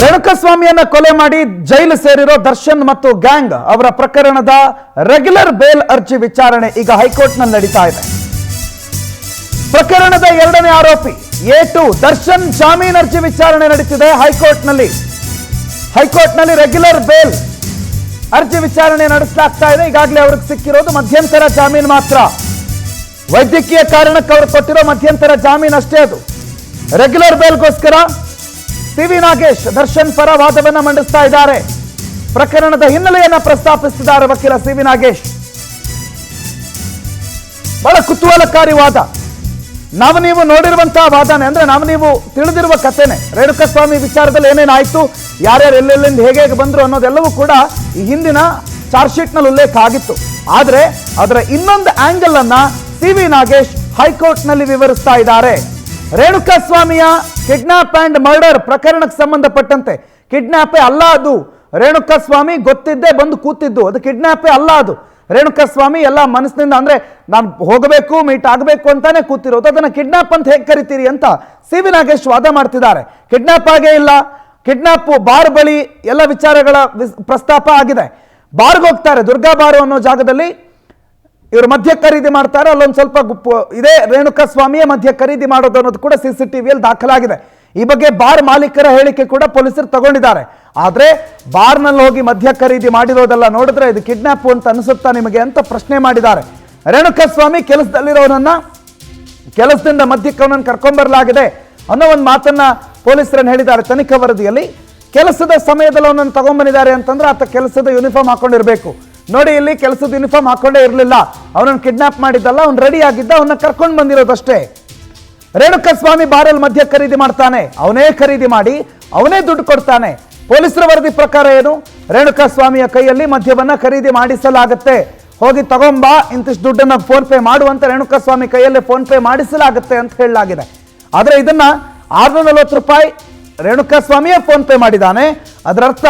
ರೇಣುಕಾಸ್ವಾಮಿಯನ್ನ ಕೊಲೆ ಮಾಡಿ ಜೈಲು ಸೇರಿರೋ ದರ್ಶನ್ ಮತ್ತು ಗ್ಯಾಂಗ್ ಅವರ ಪ್ರಕರಣದ ರೆಗ್ಯುಲರ್ ಬೇಲ್ ಅರ್ಜಿ ವಿಚಾರಣೆ ಈಗ ಹೈಕೋರ್ಟ್ನಲ್ಲಿ ನಡೀತಾ ಇದೆ. ಪ್ರಕರಣದ ಎರಡನೇ ಆರೋಪಿ A2 ದರ್ಶನ್ ಜಾಮೀನು ಅರ್ಜಿ ವಿಚಾರಣೆ ನಡೀತಿದೆ ಹೈಕೋರ್ಟ್ನಲ್ಲಿ. ರೆಗ್ಯುಲರ್ ಬೇಲ್ ಅರ್ಜಿ ವಿಚಾರಣೆ ನಡೆಸಲಾಗ್ತಾ ಇದೆ. ಈಗಾಗಲೇ ಅವ್ರಿಗೆ ಸಿಕ್ಕಿರೋದು ಮಧ್ಯಂತರ ಜಾಮೀನು ಮಾತ್ರ. ವೈದ್ಯಕೀಯ ಕಾರಣಕ್ಕೆ ಅವರು ಕೊಟ್ಟಿರೋ ಮಧ್ಯಂತರ ಜಾಮೀನು ಅಷ್ಟೇ. ಅದು ರೆಗ್ಯುಲರ್ ಬೇಲ್ಗೋಸ್ಕರ ಸಿ.ವಿ. ನಾಗೇಶ್ ದರ್ಶನ್ ಪರ ವಾದವನ್ನ ಮಂಡಿಸ್ತಾ ಇದ್ದಾರೆ. ಪ್ರಕರಣದ ಹಿನ್ನೆಲೆಯನ್ನ ಪ್ರಸ್ತಾಪಿಸಿದ್ದಾರೆ ವಕೀಲ ಸಿ.ವಿ. ನಾಗೇಶ್. ಬಹಳ ಕುತೂಹಲಕಾರಿ ವಾದ. ನೀವು ನೋಡಿರುವಂತಹ ವಾದನೆ, ಅಂದ್ರೆ ನೀವು ತಿಳಿದಿರುವ ಕಥೆನೆ. ರೇಣುಕಾಸ್ವಾಮಿ ವಿಚಾರದಲ್ಲಿ ಏನೇನಾಯ್ತು, ಯಾರ್ಯಾರು ಎಲ್ಲೆಲ್ಲಿಂದ ಹೇಗೆ ಬಂದ್ರು ಅನ್ನೋದೆಲ್ಲವೂ ಕೂಡ ಈ ಹಿಂದಿನ ಚಾರ್ಜ್ ಶೀಟ್ ನಲ್ಲಿ ಉಲ್ಲೇಖ ಆಗಿತ್ತು. ಆದ್ರೆ ಅದರ ಇನ್ನೊಂದು ಆಂಗಲ್ ಅನ್ನ ಸಿ.ವಿ. ನಾಗೇಶ್ ಹೈಕೋರ್ಟ್ ನಲ್ಲಿ ವಿವರಿಸ್ತಾ ಇದ್ದಾರೆ. ರೇಣುಕಾಸ್ವಾಮಿಯ ಕಿಡ್ನಾಪ್ ಅಂಡ್ ಮರ್ಡರ್ ಪ್ರಕರಣಕ್ಕೆ ಸಂಬಂಧಪಟ್ಟಂತೆ ಕಿಡ್ನಾಪೇ ಅಲ್ಲ ಅದು. ರೇಣುಕಾಸ್ವಾಮಿ ಗೊತ್ತಿದ್ದೇ ಬಂದು ಕೂತಿದ್ದು, ಅದು ಕಿಡ್ನಾಪೇ ಅಲ್ಲ. ಅದು ರೇಣುಕಾಸ್ವಾಮಿ ಎಲ್ಲ ಮನಸ್ಸಿನಿಂದ, ಅಂದ್ರೆ ನಾನು ಹೋಗಬೇಕು, ಮೀಟ್ ಆಗಬೇಕು ಅಂತಾನೆ ಕೂತಿರೋದು. ಅದನ್ನ ಕಿಡ್ನಾಪ್ ಅಂತ ಹೇಗೆ ಕರಿತೀರಿ ಅಂತ ಸಿ.ವಿ. ನಾಗೇಶ್ ವಾದ ಮಾಡ್ತಿದ್ದಾರೆ. ಕಿಡ್ನಾಪ್ ಆಗೇ ಇಲ್ಲ. ಕಿಡ್ನಾಪ್ ಬಾರ್ ಬಳಿ ಎಲ್ಲ ವಿಚಾರಗಳ ಪ್ರಸ್ತಾಪ ಆಗಿದೆ. ಬಾರ್ಗೆ ಹೋಗ್ತಾರೆ, ದುರ್ಗಾ ಬಾರು ಅನ್ನೋ ಜಾಗದಲ್ಲಿ ಇವರು ಮದ್ಯ ಖರೀದಿ ಮಾಡ್ತಾರೆ. ಅಲ್ಲೊಂದು ಸ್ವಲ್ಪ ಇದೇ ರೇಣುಕಾಸ್ವಾಮಿಯೇ ಮದ್ಯ ಖರೀದಿ ಮಾಡೋದು ಅನ್ನೋದು ಕೂಡ CCTVಯಲ್ಲಿ ದಾಖಲಾಗಿದೆ. ಈ ಬಗ್ಗೆ ಬಾರ್ ಮಾಲೀಕರ ಹೇಳಿಕೆ ಕೂಡ ಪೊಲೀಸರು ತಗೊಂಡಿದ್ದಾರೆ. ಆದ್ರೆ ಬಾರ್ನಲ್ಲಿ ಹೋಗಿ ಮದ್ಯ ಖರೀದಿ ಮಾಡಿರೋದೆಲ್ಲ ನೋಡಿದ್ರೆ ಇದು ಕಿಡ್ನಾಪ್ ಅಂತ ಅನಿಸುತ್ತಾ ನಿಮಗೆ ಅಂತ ಪ್ರಶ್ನೆ ಮಾಡಿದ್ದಾರೆ. ರೇಣುಕಾಸ್ವಾಮಿ ಕೆಲಸದಲ್ಲಿರೋನನ್ನ ಕೆಲಸದಿಂದ ಮಧ್ಯಕ್ಕೆ ಅವನನ್ನು ಕರ್ಕೊಂಡ್ಬರಲಾಗಿದೆ ಅನ್ನೋ ಒಂದು ಮಾತನ್ನ ಪೊಲೀಸರನ್ನು ಹೇಳಿದ್ದಾರೆ ತನಿಖಾ ವರದಿಯಲ್ಲಿ. ಕೆಲಸದ ಸಮಯದಲ್ಲಿ ಅವನನ್ನು ತಗೊಂಡ್ಬಂದಿದ್ದಾರೆ ಅಂತಂದ್ರೆ ಆತ ಕೆಲಸದ ಯೂನಿಫಾರ್ಮ್ ಹಾಕೊಂಡಿರ್ಬೇಕು. ನೋಡಿ, ಇಲ್ಲಿ ಕೆಲಸದ ಯೂನಿಫಾರ್ಮ್ ಹಾಕೊಂಡೇ ಇರಲಿಲ್ಲ. ಅವನನ್ನು ಕಿಡ್ನಾಪ್ ಮಾಡಿದ್ದಲ್ಲ, ಅವ್ನು ರೆಡಿ ಆಗಿದ್ದ, ಅವನ್ನ ಕರ್ಕೊಂಡು ಬಂದಿರೋದಷ್ಟೇ. ರೇಣುಕಾಸ್ವಾಮಿ ಬಾರಲ್ಲಿ ಮದ್ಯ ಖರೀದಿ ಮಾಡ್ತಾನೆ, ಅವನೇ ಖರೀದಿ ಮಾಡಿ ಅವನೇ ದುಡ್ಡು ಕೊಡ್ತಾನೆ. ಪೊಲೀಸರ ವರದಿ ಪ್ರಕಾರ ಏನು, ರೇಣುಕಾಸ್ವಾಮಿಯ ಕೈಯಲ್ಲಿ ಮದ್ಯವನ್ನ ಖರೀದಿ ಮಾಡಿಸಲಾಗುತ್ತೆ. ಹೋಗಿ ತಗೊಂಬಾ, ಇಂತಿಷ್ಟು ದುಡ್ಡನ್ನ ಫೋನ್ ಪೇ ಮಾಡುವಂತ ರೇಣುಕಾಸ್ವಾಮಿ ಕೈಯಲ್ಲೇ ಫೋನ್ ಪೇ ಮಾಡಿಸಲಾಗುತ್ತೆ ಅಂತ ಹೇಳಲಾಗಿದೆ. ಆದ್ರೆ ಇದನ್ನ 640 ರೂಪಾಯಿ ರೇಣುಕಾಸ್ವಾಮಿಯೇ ಫೋನ್ ಪೇ ಮಾಡಿದ್ದಾನೆ. ಅದರರ್ಥ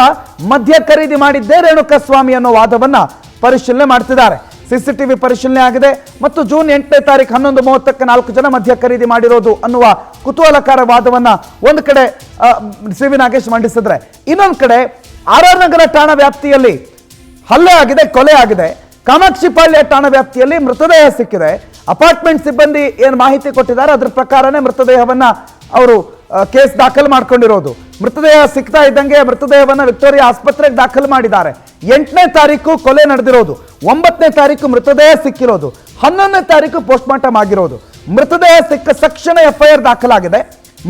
ಮದ್ಯ ಖರೀದಿ ಮಾಡಿದ್ದೇ ರೇಣುಕಾಸ್ವಾಮಿ ಅನ್ನೋ ವಾದವನ್ನ ಪರಿಶೀಲನೆ ಮಾಡ್ತಿದ್ದಾರೆ. CCTV ಪರಿಶೀಲನೆ ಆಗಿದೆ ಮತ್ತು ಜೂನ್ 8ನೇ ತಾರೀಕು 11:30ಕ್ಕೆ 4 ಜನ ಮದ್ಯ ಖರೀದಿ ಮಾಡಿರೋದು ಅನ್ನುವ ಕುತೂಹಲಕಾರ ವಾದವನ್ನ ಒಂದು ಕಡೆ ಸಿ.ವಿ. ನಾಗೇಶ್ ಮಂಡಿಸಿದ್ರೆ, ಇನ್ನೊಂದು ಕಡೆ RR ನಗರ ಠಾಣಾ ವ್ಯಾಪ್ತಿಯಲ್ಲಿ ಹಲ್ಲೆ ಆಗಿದೆ, ಕೊಲೆ ಆಗಿದೆ. ಕಾಮಾಕ್ಷಿಪಾಳ್ಯ ಠಾಣಾ ವ್ಯಾಪ್ತಿಯಲ್ಲಿ ಮೃತದೇಹ ಸಿಕ್ಕಿದೆ. ಅಪಾರ್ಟ್ಮೆಂಟ್ ಸಿಬ್ಬಂದಿ ಏನು ಮಾಹಿತಿ ಕೊಟ್ಟಿದ್ದಾರೆ ಅದರ ಪ್ರಕಾರನೇ ಮೃತದೇಹವನ್ನ ಅವರು ಕೇಸ್ ದಾಖಲು ಮಾಡ್ಕೊಂಡಿರೋದು. ಮೃತದೇಹ ಸಿಗ್ತಾ ಇದ್ದಂಗೆ ಮೃತದೇಹವನ್ನ ವಿಕ್ಟೋರಿಯಾ ಆಸ್ಪತ್ರೆಗೆ ದಾಖಲು ಮಾಡಿದ್ದಾರೆ. 8ನೇ ತಾರೀಕು ಕೊಲೆ ನಡೆದಿರೋದು, 9ನೇ ತಾರೀಕು ಮೃತದೇಹ ಸಿಕ್ಕಿರೋದು, 11ನೇ ತಾರೀಕು ಪೋಸ್ಟ್ ಮಾರ್ಟಮ್ ಆಗಿರೋದು. ಮೃತದೇಹ ಸಿಕ್ಕ ತಕ್ಷಣ FIR ದಾಖಲಾಗಿದೆ.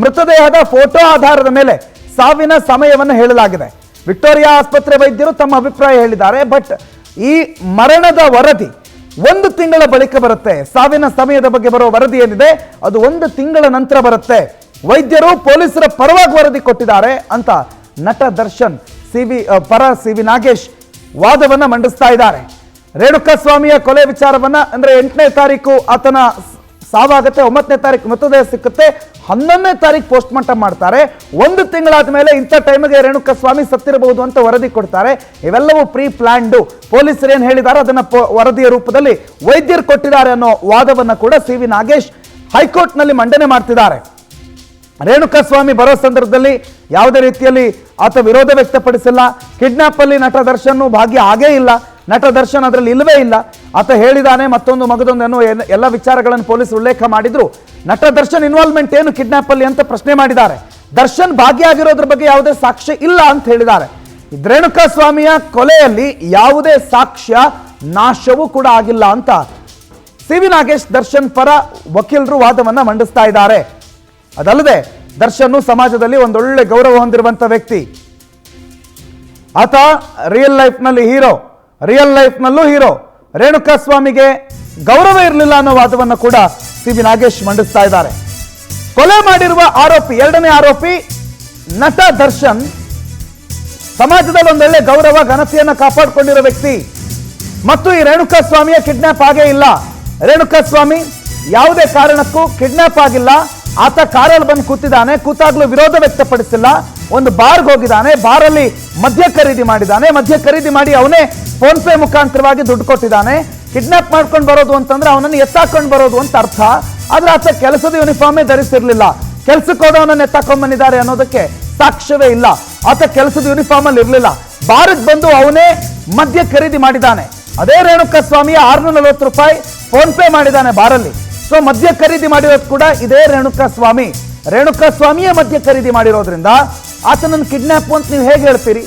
ಮೃತದೇಹದ ಫೋಟೋ ಆಧಾರದ ಮೇಲೆ ಸಾವಿನ ಸಮಯವನ್ನು ಹೇಳಲಾಗಿದೆ. ವಿಕ್ಟೋರಿಯಾ ಆಸ್ಪತ್ರೆ ವೈದ್ಯರು ತಮ್ಮ ಅಭಿಪ್ರಾಯ ಹೇಳಿದ್ದಾರೆ. ಬಟ್ ಈ ಮರಣದ ವರದಿ 1 ತಿಂಗಳ ಬಳಿಕ ಬರುತ್ತೆ. ಸಾವಿನ ಸಮಯದ ಬಗ್ಗೆ ಬರೋ ವರದಿ ಏನಿದೆ ಅದು 1 ತಿಂಗಳ ನಂತರ ಬರುತ್ತೆ. ವೈದ್ಯರು ಪೊಲೀಸರ ಪರವಾಗಿ ವರದಿ ಕೊಟ್ಟಿದ್ದಾರೆ ಅಂತ ನಟ ದರ್ಶನ್ ಪರ ಸಿ.ವಿ. ನಾಗೇಶ್ ವಾದವನ್ನ ಮಂಡಿಸ್ತಾ ಇದ್ದಾರೆ. ರೇಣುಕಾಸ್ವಾಮಿಯ ಕೊಲೆ ವಿಚಾರವನ್ನ, ಅಂದ್ರೆ 8ನೇ ತಾರೀಕು ಆತನ ಸಾವಾಗುತ್ತೆ, 9ನೇ ತಾರೀಕು ಮೃತದೇಹ ಸಿಕ್ಕುತ್ತೆ, 11ನೇ ತಾರೀಕು ಪೋಸ್ಟ್ ಮಾರ್ಟಮ್ ಮಾಡ್ತಾರೆ. 1 ತಿಂಗಳಾದ ಮೇಲೆ ಇಂಥ ಟೈಮಿಗೆ ರೇಣುಕಾಸ್ವಾಮಿ ಸತ್ತಿರಬಹುದು ಅಂತ ವರದಿ ಕೊಡ್ತಾರೆ. ಇವೆಲ್ಲವೂ ಪ್ರೀ ಪ್ಲಾನ್ಡ್. ಪೊಲೀಸರು ಏನು ಹೇಳಿದ್ದಾರೆ ಅದನ್ನ ವರದಿಯ ರೂಪದಲ್ಲಿ ವೈದ್ಯರು ಕೊಟ್ಟಿದ್ದಾರೆ ಅನ್ನೋ ವಾದವನ್ನ ಕೂಡ ಸಿ.ವಿ. ನಾಗೇಶ್ ಹೈಕೋರ್ಟ್ ನಲ್ಲಿ ಮಂಡನೆ ಮಾಡ್ತಿದ್ದಾರೆ. ರೇಣುಕಾಸ್ವಾಮಿ ಬರೋ ಸಂದರ್ಭದಲ್ಲಿ ಯಾವುದೇ ರೀತಿಯಲ್ಲಿ ಆತ ವಿರೋಧ ವ್ಯಕ್ತಪಡಿಸಿಲ್ಲ. ಕಿಡ್ನಾಪ್ ಅಲ್ಲಿ ನಟ ದರ್ಶನ್ ಭಾಗ್ಯ ಆಗೇ ಇಲ್ಲ. ನಟ ದರ್ಶನ್ ಅದರಲ್ಲಿ ಇಲ್ಲವೇ ಇಲ್ಲ. ಆತ ಹೇಳಿದಾನೆ ಮತ್ತೊಂದು ಮಗದೊಂದು ಅನ್ನೋ ಎಲ್ಲ ವಿಚಾರಗಳನ್ನು ಪೊಲೀಸರು ಉಲ್ಲೇಖ ಮಾಡಿದ್ರು. ನಟ ದರ್ಶನ್ ಇನ್ವಾಲ್ವ್ಮೆಂಟ್ ಏನು ಕಿಡ್ನಾಪ್ ಅಲ್ಲಿ ಅಂತ ಪ್ರಶ್ನೆ ಮಾಡಿದ್ದಾರೆ. ದರ್ಶನ್ ಭಾಗ್ಯ ಆಗಿರೋದ್ರ ಬಗ್ಗೆ ಯಾವುದೇ ಸಾಕ್ಷ್ಯ ಇಲ್ಲ ಅಂತ ಹೇಳಿದ್ದಾರೆ. ರೇಣುಕಾಸ್ವಾಮಿಯ ಕೊಲೆಯಲ್ಲಿ ಯಾವುದೇ ಸಾಕ್ಷ್ಯ ನಾಶವೂ ಕೂಡ ಆಗಿಲ್ಲ ಅಂತ ಸಿ.ವಿ. ನಾಗೇಶ್ ದರ್ಶನ್ ಪರ ವಕೀಲರು ವಾದವನ್ನ ಮಂಡಿಸ್ತಾ ಇದ್ದಾರೆ. ಅದಲ್ಲದೆ ದರ್ಶನ್ ಸಮಾಜದಲ್ಲಿ ಒಂದೊಳ್ಳೆ ಗೌರವ ಹೊಂದಿರುವಂತ ವ್ಯಕ್ತಿ. ಆತ ರಿಯಲ್ ಲೈಫ್ ನಲ್ಲಿ ಹೀರೋ, ರಿಯಲ್ ಲೈಫ್ ನಲ್ಲೂ ಹೀರೋ. ರೇಣುಕಾಸ್ವಾಮಿಗೆ ಗೌರವ ಇರಲಿಲ್ಲ ಅನ್ನೋ ವಾದವನ್ನ ಕೂಡ ಸಿ.ವಿ. ನಾಗೇಶ್ ಮಂಡಿಸ್ತಾ ಇದ್ದಾರೆ. ಕೊಲೆ ಮಾಡಿರುವ ಆರೋಪಿ, ಎರಡನೇ ಆರೋಪಿ ನಟ ದರ್ಶನ್ ಸಮಾಜದಲ್ಲಿ ಒಂದೊಳ್ಳೆ ಗೌರವ ಘನತೆಯನ್ನ ಕಾಪಾಡಿಕೊಂಡಿರೋ ವ್ಯಕ್ತಿ ಮತ್ತು ಈ ರೇಣುಕಾಸ್ವಾಮಿಯ ಕಿಡ್ನಾಪ್ ಆಗೇ ಇಲ್ಲ. ರೇಣುಕಾಸ್ವಾಮಿ ಯಾವುದೇ ಕಾರಣಕ್ಕೂ ಕಿಡ್ನಾಪ್ ಆಗಿಲ್ಲ. ಆತ ಕಾರಲ್ಲಿ ಬಂದು ಕೂತಿದ್ದಾನೆ, ಕೂತಾಗ್ಲೂ ವಿರೋಧ ವ್ಯಕ್ತಪಡಿಸಿಲ್ಲ. ಒಂದು ಬಾರ್ಗೆ ಹೋಗಿದ್ದಾನೆ, ಬಾರಲ್ಲಿ ಮದ್ಯ ಖರೀದಿ ಮಾಡಿದ್ದಾನೆ, ಮದ್ಯ ಖರೀದಿ ಮಾಡಿ ಅವನೇ ಫೋನ್ ಪೇ ಮುಖಾಂತರವಾಗಿ ದುಡ್ಡು ಕೊಟ್ಟಿದ್ದಾನೆ. ಕಿಡ್ನಾಪ್ ಮಾಡ್ಕೊಂಡು ಬರೋದು ಅಂತಂದ್ರೆ ಅವನನ್ನು ಎತ್ತಾಕೊಂಡು ಬರೋದು ಅಂತ ಅರ್ಥ. ಆದ್ರೆ ಆತ ಕೆಲಸದ ಯೂನಿಫಾರ್ಮೇ ಧರಿಸಿರ್ಲಿಲ್ಲ. ಕೆಲಸಕ್ಕೆ ಹೋದವನನ್ನ ಎತ್ತಾಕೊಂಡ್ ಬಂದಿದ್ದಾರೆ ಅನ್ನೋದಕ್ಕೆ ಸಾಕ್ಷ್ಯವೇ ಇಲ್ಲ. ಆತ ಕೆಲಸದ ಯೂನಿಫಾರ್ಮ್ ಅಲ್ಲಿ ಇರಲಿಲ್ಲ. ಬಾರಿಗೆ ಬಂದು ಅವನೇ ಮದ್ಯ ಖರೀದಿ ಮಾಡಿದ್ದಾನೆ. ಅದೇ ರೇಣುಕಾ ಸ್ವಾಮಿಯ 640 ರೂಪಾಯಿ ಫೋನ್ ಪೇ ಮಾಡಿದ್ದಾನೆ ಬಾರಲ್ಲಿ. ಸೊ ಮದ್ಯ ಖರೀದಿ ಮಾಡಿರೋದು ಕೂಡ ಇದೇ ರೇಣುಕಾ ಸ್ವಾಮಿಯೇ ಮದ್ಯ ಖರೀದಿ ಮಾಡಿರೋದ್ರಿಂದ ಆತನನ್ನು ಕಿಡ್ನಾಪ್ ಅಂತ ನೀವು ಹೇಗೆ ಹೇಳ್ತೀರಿ?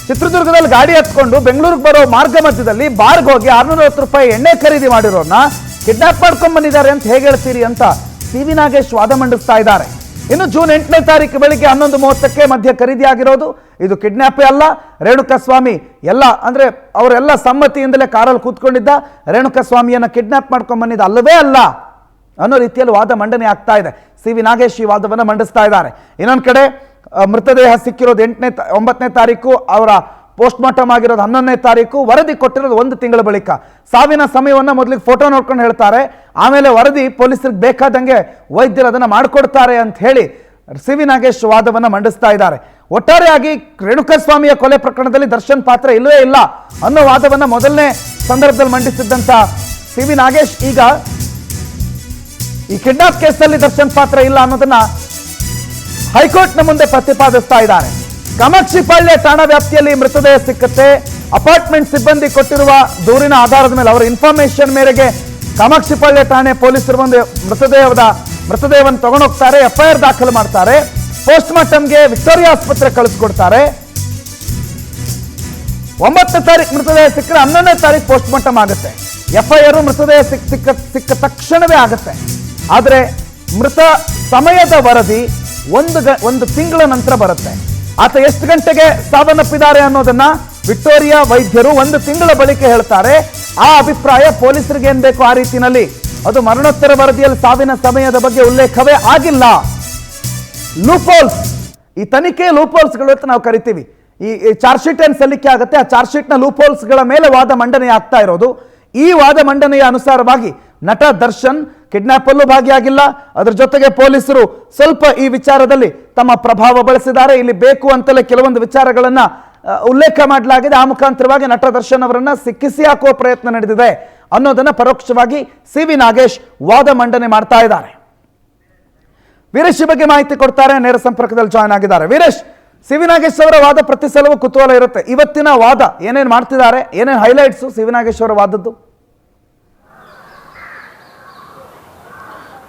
ಚಿತ್ರದುರ್ಗದಲ್ಲಿ ಗಾಡಿ ಹತ್ಕೊಂಡು ಬೆಂಗಳೂರಿಗೆ ಬರೋ ಮಾರ್ಗ ಮಧ್ಯದಲ್ಲಿ ಬಾರ್ಗೆ ಹೋಗಿ 640 ರೂಪಾಯಿ ಎಣ್ಣೆ ಖರೀದಿ ಮಾಡಿರೋರ್ನ ಕಿಡ್ನಾಪ್ ಮಾಡ್ಕೊಂಡ್ ಬಂದಿದ್ದಾರೆ ಅಂತ ಹೇಗೆ ಹೇಳ್ತೀರಿ ಅಂತ ಸಿ.ವಿ. ನಾಗೇಶ್ ವಾದ ಮಂಡಿಸ್ತಾ ಇದ್ದಾರೆ. ಇನ್ನು ಜೂನ್ 8ನೇ ತಾರೀಕು ಬೆಳಿಗ್ಗೆ 11:30ಕ್ಕೆ ಮದ್ಯ ಖರೀದಿ ಆಗಿರೋದು ಇದು ಕಿಡ್ನಾಪೇ ಅಲ್ಲ. ರೇಣುಕಾ ಸ್ವಾಮಿ ಎಲ್ಲ ಅಂದ್ರೆ ಅವರೆಲ್ಲ ಸಮ್ಮತಿಯಿಂದಲೇ ಕಾರಲ್ಲಿ ಕೂತ್ಕೊಂಡಿದ್ದ, ರೇಣುಕಾ ಸ್ವಾಮಿಯನ್ನ ಕಿಡ್ನಾಪ್ ಮಾಡ್ಕೊಂಡ್ ಬಂದಿದ್ದ ಅಲ್ಲವೇ ಅಲ್ಲ ಅನ್ನೋ ರೀತಿಯಲ್ಲಿ ವಾದ ಮಂಡನೆ ಆಗ್ತಾ ಇದೆ. ಸಿ.ವಿ. ನಾಗೇಶ್ ಈ ವಾದವನ್ನು ಮಂಡಿಸ್ತಾ ಇದ್ದಾರೆ. ಇನ್ನೊಂದು ಕಡೆ ಮೃತದೇಹ ಸಿಕ್ಕಿರೋದು 9ನೇ ತಾರೀಕು, ಅವರ ಪೋಸ್ಟ್ ಮಾರ್ಟಮ್ ಆಗಿರೋದು 11ನೇ ತಾರೀಕು, ವರದಿ ಕೊಟ್ಟಿರೋದು 1 ತಿಂಗಳ ಬಳಿಕ. ಸಾವಿನ ಸಮಯವನ್ನು ಮೊದಲಿಗೆ ಫೋಟೋ ನೋಡ್ಕೊಂಡು ಹೇಳ್ತಾರೆ, ಆಮೇಲೆ ವರದಿ ಪೊಲೀಸರಿಗೆ ಬೇಕಾದಂಗೆ ವೈದ್ಯರು ಅದನ್ನು ಮಾಡಿಕೊಡ್ತಾರೆ ಅಂತ ಹೇಳಿ ಸಿ.ವಿ. ನಾಗೇಶ್ ವಾದವನ್ನು ಮಂಡಿಸ್ತಾ ಇದ್ದಾರೆ. ಒಟ್ಟಾರೆಯಾಗಿ ರೇಣುಕಾ ಸ್ವಾಮಿಯ ಕೊಲೆ ಪ್ರಕರಣದಲ್ಲಿ ದರ್ಶನ್ ಪಾತ್ರ ಇಲ್ಲವೇ ಇಲ್ಲ ಅನ್ನೋ ವಾದವನ್ನು ಮೊದಲನೇ ಸಂದರ್ಭದಲ್ಲಿ ಮಂಡಿಸಿದ್ದಂತ ಸಿ.ವಿ. ನಾಗೇಶ್ ಈಗ ಈ ಕಿಡ್ನಾಪ್ ಕೇಸಲ್ಲಿ ದರ್ಶನ್ ಪಾತ್ರ ಇಲ್ಲ ಅನ್ನೋದನ್ನ ಹೈಕೋರ್ಟ್ನ ಮುಂದೆ ಪ್ರತಿಪಾದಿಸ್ತಾ ಇದ್ದಾರೆ. ಕಾಮಾಕ್ಷಿಪಾಳ್ಯ ಠಾಣಾ ವ್ಯಾಪ್ತಿಯಲ್ಲಿ ಮೃತದೇಹ ಸಿಕ್ಕತ್ತೆ. ಅಪಾರ್ಟ್ಮೆಂಟ್ ಸಿಬ್ಬಂದಿ ಕೊಟ್ಟಿರುವ ದೂರಿನ ಆಧಾರದ ಮೇಲೆ, ಅವರ ಇನ್ಫಾರ್ಮೇಶನ್ ಮೇರೆಗೆ ಕಾಮಾಕ್ಷಿಪಾಳ್ಯ ಠಾಣೆ ಪೊಲೀಸರು ಬಂದು ಮೃತದೇಹವನ್ನು ತಗೊಂಡೋಗ್ತಾರೆ, FIR ದಾಖಲು ಮಾಡ್ತಾರೆ, ಪೋಸ್ಟ್ ಮಾರ್ಟಮ್ಗೆ ವಿಕ್ಟೋರಿಯಾ ಆಸ್ಪತ್ರೆ ಕಳಿಸ್ಕೊಡ್ತಾರೆ. 9ನೇ ತಾರೀಕು ಮೃತದೇಹ ಸಿಕ್ಕರೆ 11ನೇ ತಾರೀಕು ಪೋಸ್ಟ್ ಮಾರ್ಟಮ್ ಆಗುತ್ತೆ. FIR ಮೃತದೇಹ ಸಿಕ್ಕ ತಕ್ಷಣವೇ ಆಗುತ್ತೆ. ಆದರೆ ಮೃತ ಸಮಯದ ವರದಿ ಒಂದು ತಿಂಗಳ ನಂತರ ಬರುತ್ತೆ. ಆತ ಎಷ್ಟು ಗಂಟೆಗೆ ಸಾವನ್ನಪ್ಪಿದ್ದಾರೆ ಅನ್ನೋದನ್ನ ವಿಕ್ಟೋರಿಯಾ ವೈದ್ಯರು 1 ತಿಂಗಳ ಬಳಿಕ ಹೇಳ್ತಾರೆ. ಆ ಅಭಿಪ್ರಾಯ ಪೊಲೀಸರಿಗೆ ಏನ್ ಬೇಕು ಆ ರೀತಿಯಲ್ಲಿ, ಅದು ಮರಣೋತ್ತರ ವರದಿಯಲ್ಲಿ ಸಾವಿನ ಸಮಯದ ಬಗ್ಗೆ ಉಲ್ಲೇಖವೇ ಆಗಿಲ್ಲ. ಲೂಪೋಲ್ಸ್, ಈ ತನಿಖೆ ಲೂಪೋಲ್ಸ್ಗಳು ಅಂತ ನಾವು ಕರಿತೀವಿ. ಈ ಚಾರ್ಜ್ ಶೀಟ್ ಏನ್ ಸಲ್ಲಿಕೆ ಆಗುತ್ತೆ, ಆ ಚಾರ್ಜ್ ಶೀಟ್ ನ ಲೂಪೋಲ್ಸ್ಗಳ ಮೇಲೆ ವಾದ ಮಂಡನೆ ಆಗ್ತಾ ಇರೋದು. ಈ ವಾದ ಮಂಡನೆಯ ಅನುಸಾರವಾಗಿ ನಟ ದರ್ಶನ್ ಕಿಡ್ನಾಪ್ ಅಲ್ಲೂ ಭಾಗಿಯಾಗಿಲ್ಲ. ಅದರ ಜೊತೆಗೆ ಪೊಲೀಸರು ಸ್ವಲ್ಪ ಈ ವಿಚಾರದಲ್ಲಿ ತಮ್ಮ ಪ್ರಭಾವ ಬಳಸಿದ್ದಾರೆ. ಇಲ್ಲಿ ಬೇಕು ಅಂತಲೇ ಕೆಲವೊಂದು ವಿಚಾರಗಳನ್ನ ಉಲ್ಲೇಖ ಮಾಡಲಾಗಿದೆ. ಆ ಮುಖಾಂತರವಾಗಿ ನಟ ದರ್ಶನ್ ಅವರನ್ನ ಸಿಕ್ಕಿಸಿ ಹಾಕುವ ಪ್ರಯತ್ನ ನಡೆದಿದೆ ಅನ್ನೋದನ್ನ ಪರೋಕ್ಷವಾಗಿ ಸಿ.ವಿ. ನಾಗೇಶ್ ವಾದ ಮಂಡನೆ ಮಾಡ್ತಾ ಇದ್ದಾರೆ. ವೀರೇಶ್ ಬಗ್ಗೆ ಮಾಹಿತಿ ಕೊಡ್ತಾರೆ, ನೇರ ಸಂಪರ್ಕದಲ್ಲಿ ಜಾಯ್ನ್ ಆಗಿದ್ದಾರೆ. ವೀರೇಶ್, ಸಿ.ವಿ. ನಾಗೇಶ್ ಅವರ ವಾದ ಪ್ರತಿ ಸಲವೂ ಕುತೂಹಲ ಇರುತ್ತೆ. ಇವತ್ತಿನ ವಾದ ಏನೇನು ಮಾಡ್ತಿದ್ದಾರೆ, ಏನೇನು ಹೈಲೈಟ್ಸ್ ಸಿ.ವಿ. ನಾಗೇಶ್ ಅವರ ವಾದದ್ದು?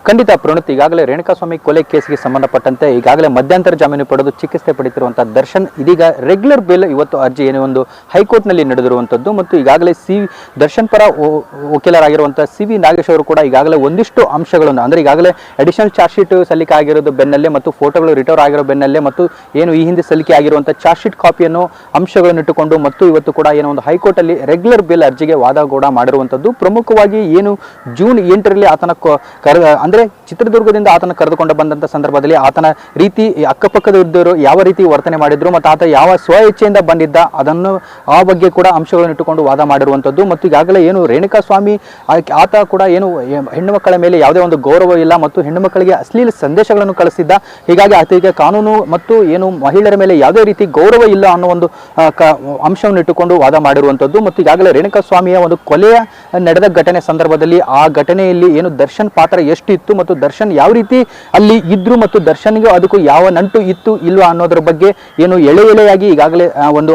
ಖಂಡಿತ ಪ್ರಣುತ್, ಈಗಾಗಲೇ ರೇಣುಕಾಸ್ವಾಮಿ ಕೊಲೆ ಕೇಸ್ಗೆ ಸಂಬಂಧಪಟ್ಟಂತೆ ಈಗಾಗಲೇ ಮಧ್ಯಂತರ ಜಾಮೀನು ಪಡೆದು ಚಿಕಿತ್ಸೆ ಪಡೆಯುತ್ತಿರುವಂತಹ ದರ್ಶನ್ ಇದೀಗ ರೆಗ್ಯುಲರ್ ಬೇಲ್ ಇವತ್ತು ಅರ್ಜಿ ಏನೋ ಒಂದು ಹೈಕೋರ್ಟ್ನಲ್ಲಿ ನಡೆದಿರುವಂಥದ್ದು. ಮತ್ತು ಈಗಾಗಲೇ ದರ್ಶನ್ ಪರ ವಕೀಲರಾಗಿರುವಂತಹ ಸಿ.ವಿ. ನಾಗೇಶ್ ಅವರು ಕೂಡ ಈಗಾಗಲೇ ಒಂದಿಷ್ಟು ಅಂಶಗಳನ್ನು, ಅಂದರೆ ಈಗಾಗಲೇ ಅಡಿಷನಲ್ ಚಾರ್ಜ್ ಶೀಟ್ ಸಲ್ಲಿಕೆ ಆಗಿರೋದು ಬೆನ್ನಲ್ಲೇ ಮತ್ತು ಫೋಟೋಗಳು ರಿಟರ್ನ್ ಆಗಿರೋ ಬೆನ್ನಲ್ಲೇ ಮತ್ತು ಏನು ಈ ಹಿಂದೆ ಸಲ್ಲಿಕೆ ಆಗಿರುವಂತಹ ಚಾರ್ಜ್ ಶೀಟ್ ಕಾಪಿಯನ್ನು ಅಂಶಗಳನ್ನು ಇಟ್ಟುಕೊಂಡು ಮತ್ತು ಇವತ್ತು ಕೂಡ ಏನೋ ಒಂದು ಹೈಕೋರ್ಟಲ್ಲಿ ರೆಗ್ಯುಲರ್ ಬೇಲ್ ಅರ್ಜಿಗೆ ವಾದ ಕೂಡ ಮಾಡಿರುವಂಥದ್ದು. ಪ್ರಮುಖವಾಗಿ ಏನು ಜೂನ್ 8ರಲ್ಲಿ ಆತನ ಅಂದರೆ ಚಿತ್ರದುರ್ಗದಿಂದ ಆತನ ಕರೆದುಕೊಂಡು ಬಂದಂತ ಸಂದರ್ಭದಲ್ಲಿ ಆತನ ರೀತಿ ಅಕ್ಕಪಕ್ಕದ ಇದ್ದವರು ಯಾವ ರೀತಿ ವರ್ತನೆ ಮಾಡಿದ್ರು ಮತ್ತು ಆತ ಯಾವ ಸ್ವ ಇಚ್ಛೆಯಿಂದ ಬಂದಿದ್ದ ಅದನ್ನು ಆ ಬಗ್ಗೆ ಕೂಡ ಅಂಶಗಳನ್ನು ಇಟ್ಟುಕೊಂಡು ವಾದ ಮಾಡಿರುವಂಥದ್ದು. ಮತ್ತು ಈಗಾಗಲೇ ಏನು ರೇಣುಕಾ ಸ್ವಾಮಿ ಆತ ಕೂಡ ಏನು ಹೆಣ್ಣು ಮಕ್ಕಳ ಮೇಲೆ ಯಾವುದೇ ಒಂದು ಗೌರವ ಇಲ್ಲ ಮತ್ತು ಹೆಣ್ಣು ಮಕ್ಕಳಿಗೆ ಅಶ್ಲೀಲ ಸಂದೇಶಗಳನ್ನು ಕಳಿಸಿದ್ದ. ಹೀಗಾಗಿ ಆತನಿಗೆ ಕಾನೂನು ಮತ್ತು ಏನು ಮಹಿಳೆಯರ ಮೇಲೆ ಯಾವುದೇ ರೀತಿ ಗೌರವ ಇಲ್ಲ ಅನ್ನೋ ಒಂದು ಅಂಶವನ್ನು ಇಟ್ಟುಕೊಂಡು ವಾದ ಮಾಡಿರುವಂಥದ್ದು. ಮತ್ತು ಈಗಾಗಲೇ ರೇಣುಕಾ ಸ್ವಾಮಿಯ ಒಂದು ಕೊಲೆಯ ನಡೆದ ಘಟನೆ ಸಂದರ್ಭದಲ್ಲಿ ಆ ಘಟನೆಯಲ್ಲಿ ಏನು ದರ್ಶನ್ ಪಾತ್ರ ಎಷ್ಟು ಇತ್ತು ಮತ್ತು ದರ್ಶನ್ ಯಾವ ರೀತಿ ಅಲ್ಲಿ ಇದ್ರು ಮತ್ತು ದರ್ಶನ್ಗೆ ಅದಕ್ಕೂ ಯಾವ ನಂಟು ಇತ್ತು ಇಲ್ವಾ ಅನ್ನೋದ್ರ ಬಗ್ಗೆ ಏನು ಎಳೆಯಾಗಿ ಈಗಾಗಲೇ ಒಂದು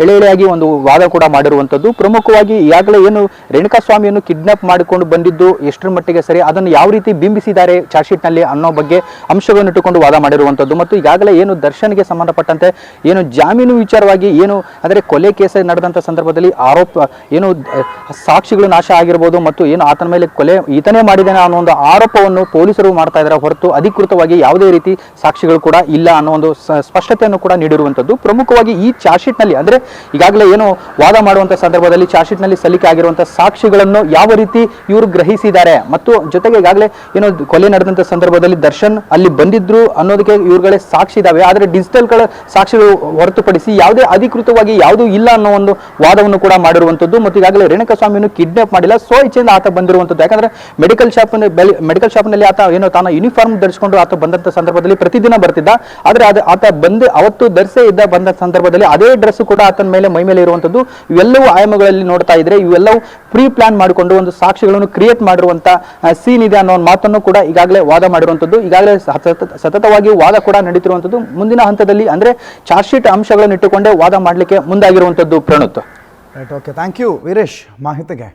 ಎಳೆಯಾಗಿ ಒಂದು ವಾದ ಕೂಡ ಮಾಡಿರುವಂಥದ್ದು. ಪ್ರಮುಖವಾಗಿ ಈಗಾಗಲೇ ಏನು ರೇಣುಕಾ ಸ್ವಾಮಿಯನ್ನು ಕಿಡ್ನಾಪ್ ಮಾಡಿಕೊಂಡು ಬಂದಿದ್ದು ಎಷ್ಟರ ಮಟ್ಟಿಗೆ ಸರಿ, ಅದನ್ನು ಯಾವ ರೀತಿ ಬಿಂಬಿಸಿದ್ದಾರೆ ಚಾರ್ಜ್ ಶೀಟ್ ನಲ್ಲಿ ಅನ್ನೋ ಬಗ್ಗೆ ಅಂಶಗಳನ್ನು ಇಟ್ಟುಕೊಂಡು ವಾದ ಮಾಡಿರುವಂಥದ್ದು. ಮತ್ತು ಈಗಾಗಲೇ ಏನು ದರ್ಶನ್ಗೆ ಸಂಬಂಧಪಟ್ಟಂತೆ ಏನು ಜಾಮೀನು ವಿಚಾರವಾಗಿ ಏನು ಅಂದರೆ ಕೊಲೆ ಕೇಸ್ ನಡೆದಂತ ಸಂದರ್ಭದಲ್ಲಿ ಆರೋಪ ಏನು ಸಾಕ್ಷಿಗಳು ನಾಶ ಆಗಿರ್ಬೋದು ಮತ್ತು ಏನು ಆತನ ಮೇಲೆ ಕೊಲೆ ಈತನೇ ಮಾಡಿದ್ದಾನೆ ಅನ್ನೋ ಒಂದು ಆರೋಪವನ್ನು ಪೊಲೀಸರು ಮಾಡ್ತಾ ಇದ್ದಾರೆ ಹೊರತು ಅಧಿಕೃತವಾಗಿ ಯಾವುದೇ ರೀತಿ ಸಾಕ್ಷಿಗಳು ಕೂಡ ಇಲ್ಲ ಅನ್ನೋ ಒಂದು ಸ್ಪಷ್ಟತೆಯನ್ನು ಕೂಡ ನೀಡಿರುವಂಥದ್ದು. ಪ್ರಮುಖವಾಗಿ ಈ ಚಾರ್ಜ್ ಶೀಟ್ ನಲ್ಲಿ ಅಂದ್ರೆ ಈಗಾಗಲೇ ಏನು ವಾದ ಮಾಡುವಂತಹ ಸಂದರ್ಭದಲ್ಲಿ ಚಾರ್ಜ್ ಶೀಟ್ ನಲ್ಲಿ ಸಲ್ಲಿಕೆ ಆಗಿರುವಂತಹ ಸಾಕ್ಷಿಗಳನ್ನು ಯಾವ ರೀತಿ ಇವರು ಗ್ರಹಿಸಿದ್ದಾರೆ ಮತ್ತು ಜೊತೆಗೆ ಈಗಾಗಲೇ ಏನು ಕೊಲೆ ನಡೆದಂತ ಸಂದರ್ಭದಲ್ಲಿ ದರ್ಶನ್ ಅಲ್ಲಿ ಬಂದಿದ್ರು ಅನ್ನೋದಕ್ಕೆ ಇವುಗಳೇ ಸಾಕ್ಷಿ ಇದಾವೆ. ಆದರೆ ಡಿಜಿಟಲ್ಗಳ ಸಾಕ್ಷಿಗಳು ಹೊರತುಪಡಿಸಿ ಯಾವುದೇ ಅಧಿಕೃತವಾಗಿ ಯಾವುದೂ ಇಲ್ಲ ಅನ್ನೋ ಒಂದು ವಾದವನ್ನು ಕೂಡ ಮಾಡಿರುವಂಥದ್ದು. ಮತ್ತು ಈಗಾಗಲೇ ರೇಣುಕಾ ಸ್ವಾಮಿಯನ್ನು ಕಿಡ್ನಾಪ್ ಮಾಡಿಲ್ಲ, ಸ್ವ ಇಚ್ಛೆಯಿಂದ ಆತ ಬಂದಿರುವಂಥದ್ದು. ಯಾಕಂದ್ರೆ ಮೆಡಿಕಲ್ ಶಾಪ್ನಲ್ಲಿ ಆತ ಏನೋ ತಾನು ಯೂನಿಫಾರ್ಮ್ ಧರಿಸಿಕೊಂಡು ಆತ ಬಂದಂಥ ಸಂದರ್ಭದಲ್ಲಿ ಪ್ರತಿದಿನ ಬರ್ತಿದ್ದ. ಆದರೆ ಆತ ಅವತ್ತು ಧರಿಸೇ ಬಂದ ಸಂದರ್ಭದಲ್ಲಿ ಅದೇ ಡ್ರೆಸ್ ಕೂಡ ಆತನ ಮೈ ಮೇಲೆ ಇರುವಂಥದ್ದು. ಇವೆಲ್ಲವೂ ಆಯಾಮಗಳಲ್ಲಿ ನೋಡ್ತಾ ಇದ್ರೆ ಇವೆಲ್ಲವೂ ಪ್ರೀ ಪ್ಲಾನ್ ಮಾಡಿಕೊಂಡು ಒಂದು ಸಾಕ್ಷಿಗಳನ್ನು ಕ್ರಿಯೇಟ್ ಮಾಡಿರುವಂತ ಸೀನ್ ಇದೆ ಅನ್ನೋ ಒಂದು ಮಾತನ್ನು ಕೂಡ ಈಗಾಗಲೇ ವಾದ ಮಾಡಿರುವಂಥದ್ದು. ಈಗಾಗಲೇ ಸತತವಾಗಿ ವಾದ ಕೂಡ ನಡೀತಿರುವಂಥದ್ದು. ಮುಂದಿನ ಹಂತದಲ್ಲಿ ಅಂದ್ರೆ ಚಾರ್ಜ್ ಶೀಟ್ ಅಂಶಗಳನ್ನು ಇಟ್ಟುಕೊಂಡೇ ವಾದ ಮಾಡಲಿಕ್ಕೆ ಮುಂದಾಗಿರುವಂಥದ್ದು. Pranuth. Right, okay, thank you Veeresh ಮಾಹಿತಿಗೆ.